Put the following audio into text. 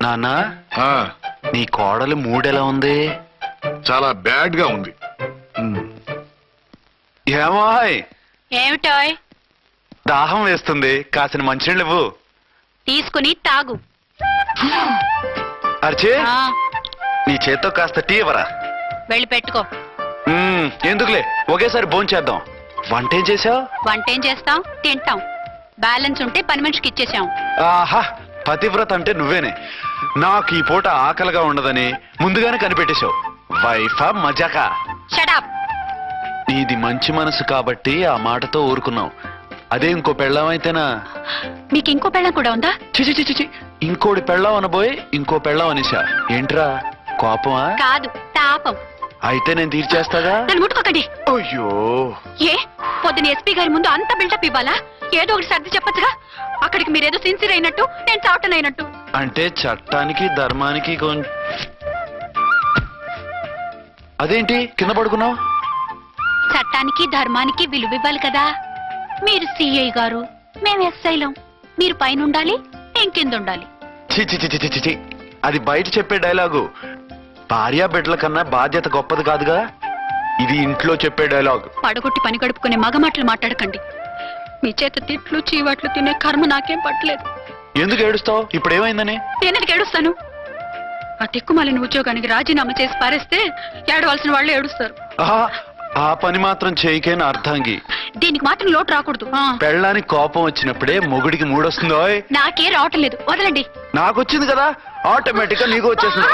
నానా ఆ, నీ కోడలు మూడెలా ఉంది? చాలా బ్యాడ్ గా ఉంది. ఏమాయ్ ఏమిటోయ్? దాహం వేస్తుంది, కాసిన మంచినీళ్ళు ఇవ్వు. తీసుకుని తాగు. అర్చే ఆ, నీ చేత్తో కాస్త టీ ఇవ్వరా. వెళ్ళి పెట్టుకో. ఎందుకులే, ఒకేసారి భోంచేద్దాం. వంట ఏం చేసావు? వంట ఏం చేస్తాం? తింటాం. బ్యాలెన్స్ ఉంటే పని మనిషికి ఇచ్చేసాం. ఆహా, పతివ్రత అంటే నువ్వేనే. నాకు ఈ పూట ఆకలిగా ఉండదని ముందుగానే కనిపెట్టేశావు. వైఫా మజాకా? షటప్. నీది మంచి మనసు కాబట్టి ఆ మాటతో ఊరుకున్నావు. అదే ఇంకో పెళ్ళం అయితేనా? మీకు ఇంకో పెళ్ళం కూడా ఉందా? చిచి చిచి చి, ఇంకోటి పెళ్ళం అనబోయి ఇంకో పెళ్ళం అనేసా. ఏంట్రా కోపమా? కాదు, తాపం. అయితే నేను తీర్చేస్తాగా. నన్ను ముట్టుకోకండి. అయ్యో, ఏ పొద్దున ఎస్పీ గారి ముందు అంత బిల్డప్ ఇవ్వాలా? ఏదో ఒకటి సర్ది చెప్పచ్చుగా. అక్కడికి మీరేదో సిన్సియర్ అయినట్టు, నేను చావటం అయినట్టు. అంటే చట్టానికి ధర్మానికి అదేంటి కింద పడుకున్నావు? చట్టానికి ధర్మానికి విలువ ఇవ్వాలి కదా. మీరు సిఐ గారు, మేము ఎస్ఐలం. మీరు పైన ఉండాలి, నేను కింద ఉండాలి. చిచి చిచి చిచి చి, అది బయట చెప్పే డైలాగు. భార్యా బిడ్డల కన్నా బాధ్యత గొప్పది కాదుగా. ఇది ఇంట్లో చెప్పే డైలాగ్. పడగొట్టి పని గడుపుకునే మగమాటలు మాట్లాడకండి. మీ చేత తిట్లు చీవాట్లు తినే కర్మ నాకేం పట్టలేదు. ఎందుకు ఏడుస్తావు? ఇప్పుడు ఏమైందని? నేనెందుకు ఏడుస్తాను? ఆ తిక్కుమాలిన ఉద్యోగానికి రాజీనామా చేసి పారేస్తే ఏడవలసిన వాళ్ళు ఏడుస్తారు. ఆహా, ఆ పని మాత్రం చేయకేన అర్థంగి. దీనికి మాత్రం లోటు రాకూడదు. పెళ్ళానికి కోపం వచ్చినప్పుడే మొగుడికి మూడొస్తుందో. నాకే రావటం లేదు, వదలండి. నాకు వచ్చింది కదా, ఆటోమేటిక్ గా నీకు వచ్చేసింది.